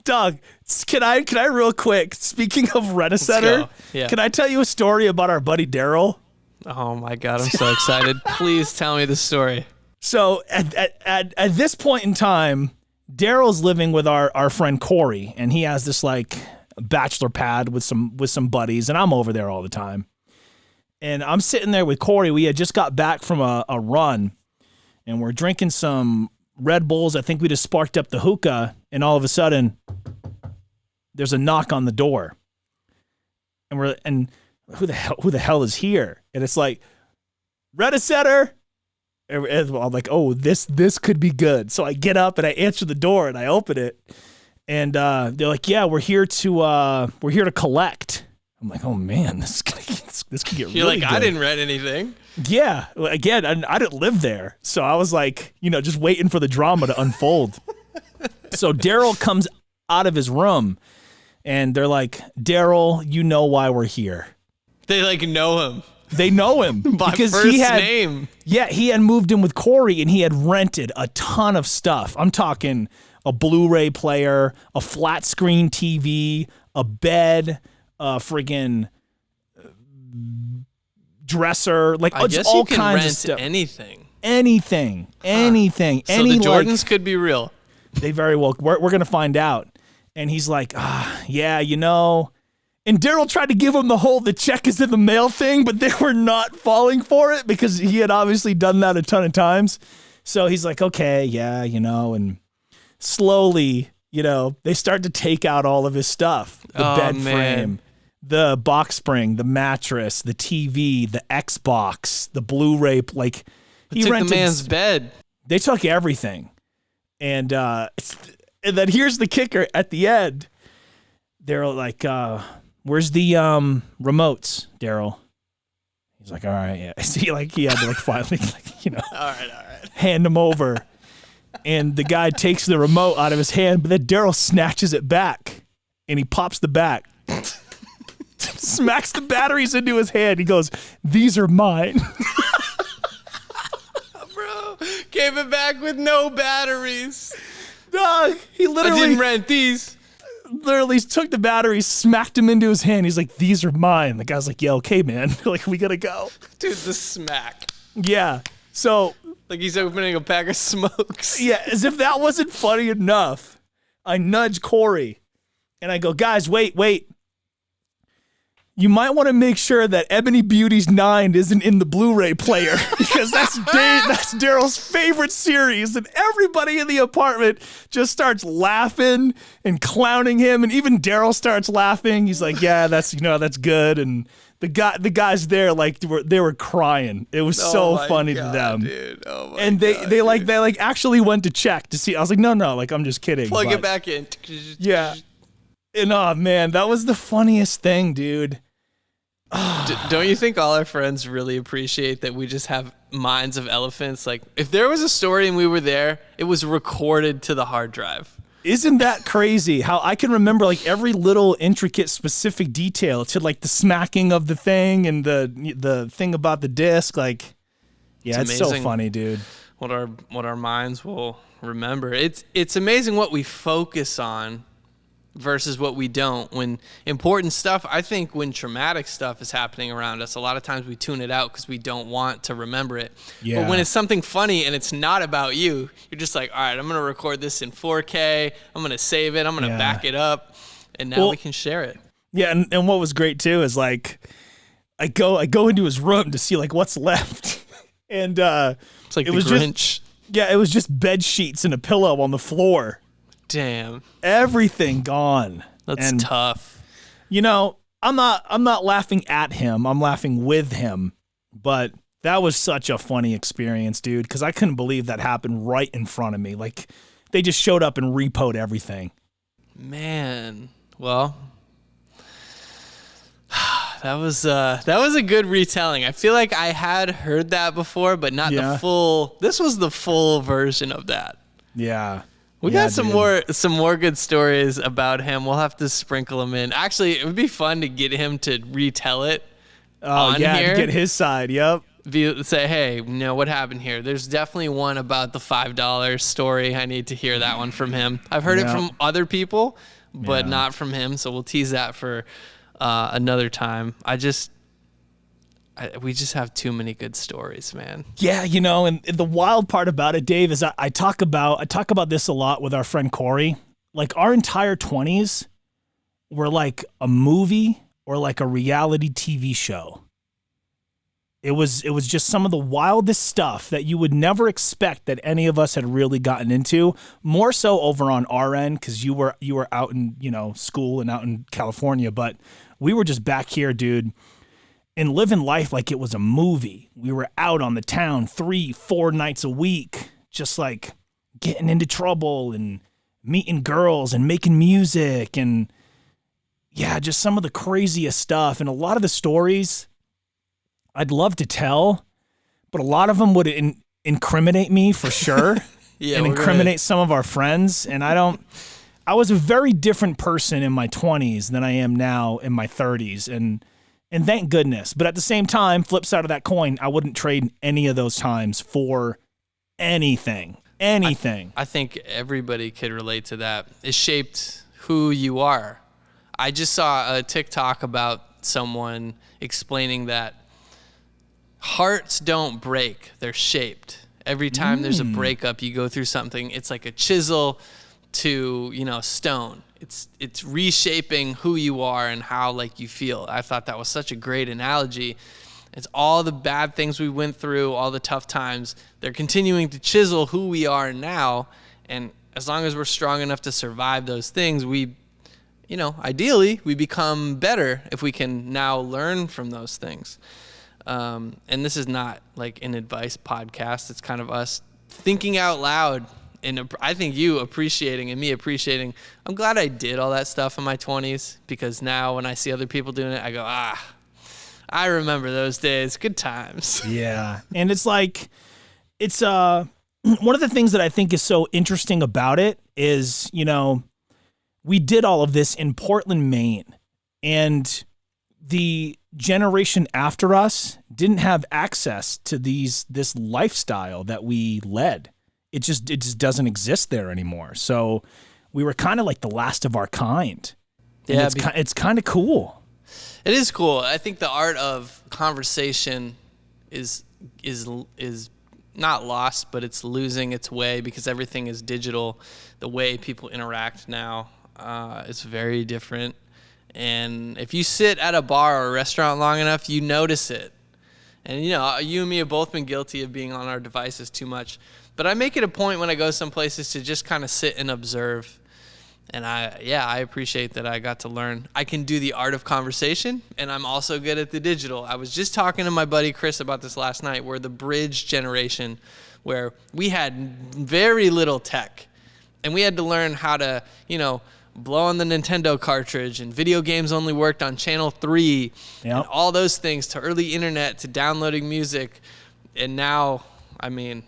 Doug, can I real quick, speaking of Rent-A-Center, can I tell you a story about our buddy Daryl? Oh my God, I'm so excited. Please tell me the story. So at this point in time, Daryl's living with our friend Corey, and he has this like bachelor pad with some buddies, and I'm over there all the time. And I'm sitting there with Corey. We had just got back from a run, and we're drinking some Red Bulls. I think we just sparked up the hookah, and all of a sudden, there's a knock on the door. And who the hell is here? And it's like, Rent-A-Center. And I'm like, oh, this could be good. So I get up and I answer the door and I open it, and they're like, yeah, we're here to collect. I'm like, oh man, this could get You're really like, good. I didn't rent anything. Yeah, again, I didn't live there, so I was like, just waiting for the drama to unfold. So Daryl comes out of his room, and they're like, Daryl, you know why we're here. They like know him. They know him by because first name. Yeah, he had moved in with Corey, and he had rented a ton of stuff. I'm talking a Blu-ray player, a flat screen TV, a bed, a friggin' dresser, like I guess all you can kinds rent of stuff. anything. Anything. So Any the Jordans could be real. They very well. We're gonna find out. And he's like, yeah, And Daryl tried to give him the check is in the mail thing, but they were not falling for it because he had obviously done that a ton of times. So he's like, okay, yeah, and slowly, they start to take out all of his stuff. The bed frame, the box spring, the mattress, the TV, the Xbox, the Blu-ray. Like, he took the man's bed. They took everything. And then here's the kicker at the end. They're like, where's the remotes, Daryl? He's like, all right, yeah. See, he had to finally, all right, hand him over. And the guy takes the remote out of his hand, but then Daryl snatches it back, and he pops the back, smacks the batteries into his hand. He goes, "These are mine." Bro, gave it back with no batteries. Dog, he literally I didn't rent these. Literally took the batteries, smacked him into his hand. He's like, "These are mine." The guy's like, "Yeah, okay, man. We gotta go." Dude, the smack. Yeah. So. Like he's opening a pack of smokes. Yeah, as if that wasn't funny enough, I nudge Corey, and I go, "Guys, wait. you might want to make sure that Ebony Beauty's 9 isn't in the Blu-ray player because that's Daryl's favorite series, and everybody in the apartment just starts laughing and clowning him, and even Daryl starts laughing. He's like, "Yeah, that's good." And the guys there, like, they were crying. It was so funny to them, dude. Oh my and they actually went to check to see. I was like, no, like, I'm just kidding. Plug it back in. Yeah. And oh man, that was the funniest thing, dude. Don't you think all our friends really appreciate that we just have minds of elephants? Like, if there was a story and we were there, it was recorded to the hard drive. Isn't that crazy how I can remember like every little intricate specific detail to like the smacking of the thing and the thing about the disc? Like, yeah, it's so funny, dude. What our minds will remember. It's amazing what we focus on versus what we don't. When important stuff, I think when traumatic stuff is happening around us, a lot of times we tune it out because we don't want to remember it. Yeah. But when it's something funny and it's not about you, you're just like, all right, I'm going to record this in 4K. I'm going to save it. I'm going to back it up. And now we can share it. Yeah. And what was great too is like, I go into his room to see like what's left. And it's like it was Grinch. It was just bed sheets and a pillow on the floor. Damn. Everything gone. That's tough. You know, I'm not laughing at him. I'm laughing with him. But that was such a funny experience, dude, because I couldn't believe that happened right in front of me. Like, they just showed up and repoed everything. Man. Well, that was a good retelling. I feel like I had heard that before, but not the full. This was the full version of that. Yeah. We got some more good stories about him. We'll have to sprinkle them in. Actually, it would be fun to get him to retell it on here. To get his side. Yep. Say, hey, you know what happened here? There's definitely one about the $5 story. I need to hear that one from him. I've heard it from other people, but not from him. So we'll tease that for another time. We just have too many good stories, man. Yeah, you know, and the wild part about it, Dave, is I talk about this a lot with our friend Corey. Like, our entire 20s were like a movie or like a reality TV show. It was just some of the wildest stuff that you would never expect that any of us had really gotten into. More so over on our end because you were out in, you know, school and out in California, but we were just back here, dude, and living life like it was a movie. We were out on the town 3-4 nights a week, just like getting into trouble and meeting girls and making music and yeah, just some of the craziest stuff. And a lot of the stories I'd love to tell, but a lot of them would incriminate me for sure. And incriminate some of our friends. And I was a very different person in my 20s than I am now in my 30s. And thank goodness. But at the same time, flip side of that coin, I wouldn't trade any of those times for anything. I think everybody could relate to that. It shaped who you are. I just saw a TikTok about someone explaining that hearts don't break, they're shaped. Every time there's a breakup, you go through something, it's like a chisel to, you know, stone. It's reshaping who you are and how like you feel. I thought that was such a great analogy. It's all the bad things we went through, all the tough times. They're continuing to chisel who we are now. And as long as we're strong enough to survive those things, ideally we become better if we can now learn from those things. And this is not like an advice podcast. It's kind of us thinking out loud. And I think you appreciating and me appreciating. I'm glad I did all that stuff in my 20s because now when I see other people doing it, I go, I remember those days. Good times. Yeah. And it's like, it's one of the things that I think is so interesting about it is, you know, we did all of this in Portland, Maine, and the generation after us didn't have access to this lifestyle that we led. It just doesn't exist there anymore. So we were kind of like the last of our kind. And yeah, it's kind of cool. It is cool. I think the art of conversation is not lost, but it's losing its way because everything is digital. The way people interact now is very different. And if you sit at a bar or a restaurant long enough, you notice it. And, you know, you and me have both been guilty of being on our devices too much. But I make it a point when I go some places to just kind of sit and observe. And I appreciate that I got to learn. I can do the art of conversation, and I'm also good at the digital. I was just talking to my buddy Chris about this last night. We're the bridge generation, where we had very little tech, and we had to learn how to, you know, blow on the Nintendo cartridge, and video games only worked on channel 3, and all those things, to early internet, to downloading music. And now, I mean,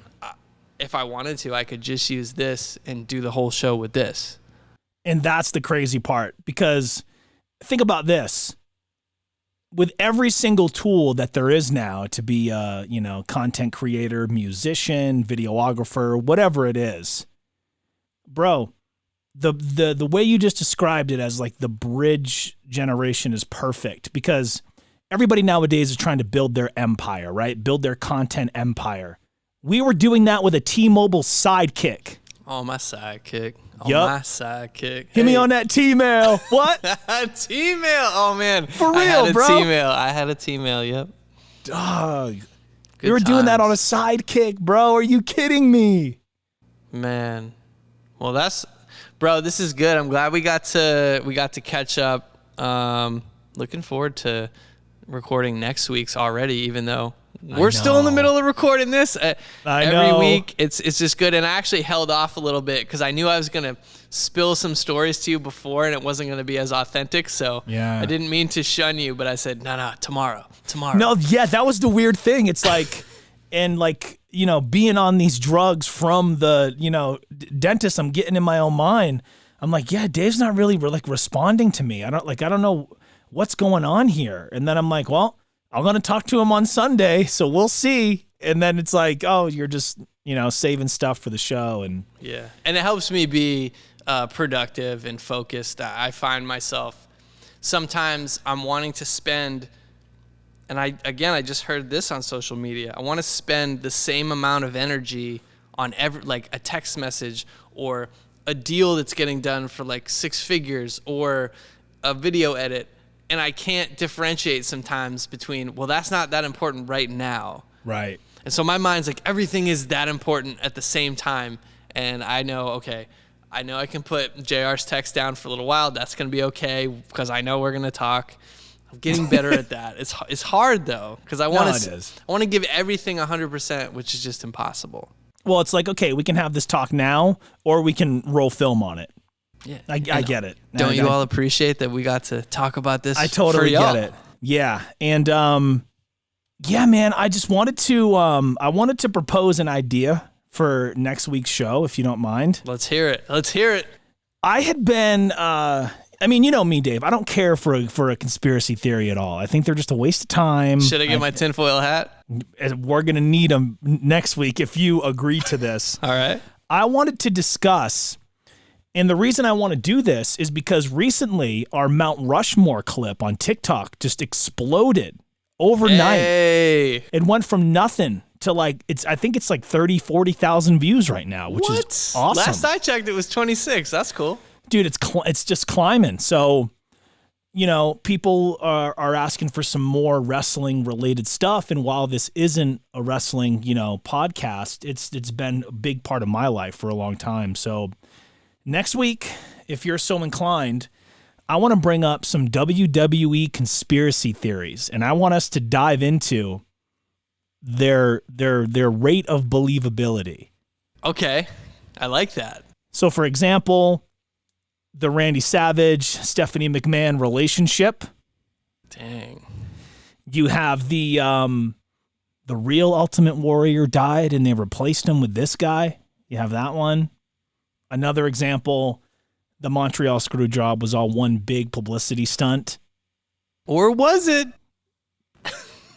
if I wanted to, I could just use this and do the whole show with this. And that's the crazy part, because think about this. With every single tool that there is now to be a, you know, content creator, musician, videographer, whatever it is, bro, the way you just described it as like the bridge generation is perfect, because everybody nowadays is trying to build their empire, right? Build their content empire. We were doing that with a T-Mobile sidekick. Oh, my sidekick. Oh, Yup. my sidekick. Hit me on that T-mail. What? T-mail. Oh, man. For real, I had bro. I had a T-mail, yep. Dog. Good You were doing that on a times. sidekick, bro. Are you kidding me? Man. Well, bro, this is good. I'm glad we got to catch up. Looking forward to recording next week's already, even though we're still in the middle of recording this. Every week, it's just good. And I actually held off a little bit because I knew I was going to spill some stories to you before, and it wasn't going to be as authentic. So Yeah. I didn't mean to shun you, but I said, no, tomorrow. No, yeah, that was the weird thing. It's like, and like, you know, being on these drugs from the, you know, dentist, I'm getting in my own mind. I'm like, yeah, Dave's not really like responding to me. I don't know what's going on here. And then I'm like, well, I'm going to talk to him on Sunday, so we'll see. And then it's like, oh, you're just, you know, saving stuff for the show. And yeah. And it helps me be productive and focused. I find myself sometimes I'm wanting to spend, and I just heard this on social media. I want to spend the same amount of energy on like a text message or a deal that's getting done for like 6 figures or a video edit. And I can't differentiate sometimes between, well, that's not that important right now. right. And so my mind's like, everything is that important at the same time. And I know, okay, I know I can put JR's text down for a little while. That's going to be okay because I know we're going to talk. I'm getting better at that. It's hard though, because I want to give everything 100%, which is just impossible. Well, it's like, okay, we can have this talk now, or we can roll film on it. Yeah, I get it. Don't you all appreciate that we got to talk about this? I totally for y'all? get it. Yeah. And yeah, man, I just wanted to propose an idea for next week's show, if you don't mind. Let's hear it. I had been I mean, you know me, Dave. I don't care for a conspiracy theory at all. I think they're just a waste of time. Should I get my tinfoil hat? We're going to need them next week if you agree to this. All right. I wanted to discuss, and the reason I want to do this is because recently our Mount Rushmore clip on TikTok just exploded overnight. Hey. It went from nothing to like, I think it's like 30, 40,000 views right now, which is awesome. Last I checked, it was 26. That's cool. Dude, it's just climbing. So, you know, people are asking for some more wrestling related stuff. And while this isn't a wrestling, you know, podcast, it's been a big part of my life for a long time. So next week, if you're so inclined, I want to bring up some WWE conspiracy theories, and I want us to dive into their rate of believability. Okay. I like that. So, for example, the Randy Savage, Stephanie McMahon relationship. Dang. You have the real Ultimate Warrior died, and they replaced him with this guy. You have that one. Another example, the Montreal Screwjob was all one big publicity stunt. Or was it?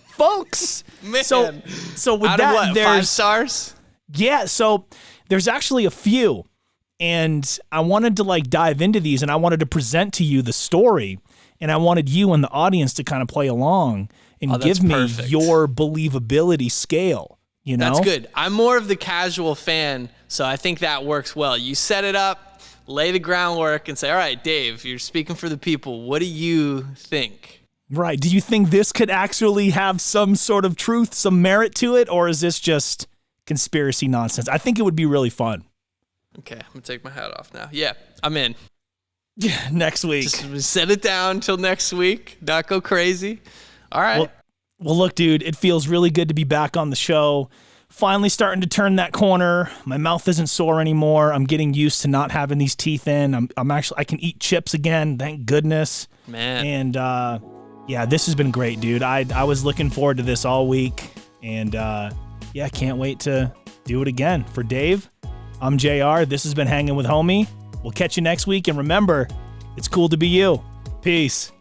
Folks. Man. So with Out that, of what, 5 there's stars? yeah. So there's actually a few, and I wanted to like dive into these, and I wanted to present to you the story, and I wanted you and the audience to kind of play along and give me perfect. your believability scale. You know, That's good. I'm more of the casual fan, so I think that works well. You set it up, lay the groundwork and say, all right, Dave, you're speaking for the people. What do you think? Right. Do you think this could actually have some sort of truth, some merit to it, or is this just conspiracy nonsense? I think it would be really fun. Okay, I'm going to take my hat off now. Yeah, I'm in. Yeah, next week. Just set it down until next week. Not go crazy. All right. Well, look, dude, it feels really good to be back on the show. Finally starting to turn that corner. My mouth isn't sore anymore. I'm getting used to not having these teeth in. I can eat chips again. Thank goodness. Man. And yeah, this has been great, dude. I was looking forward to this all week. And yeah, can't wait to do it again. For Dave, I'm JR. This has been Hanging with Homie. We'll catch you next week. And remember, it's cool to be you. Peace.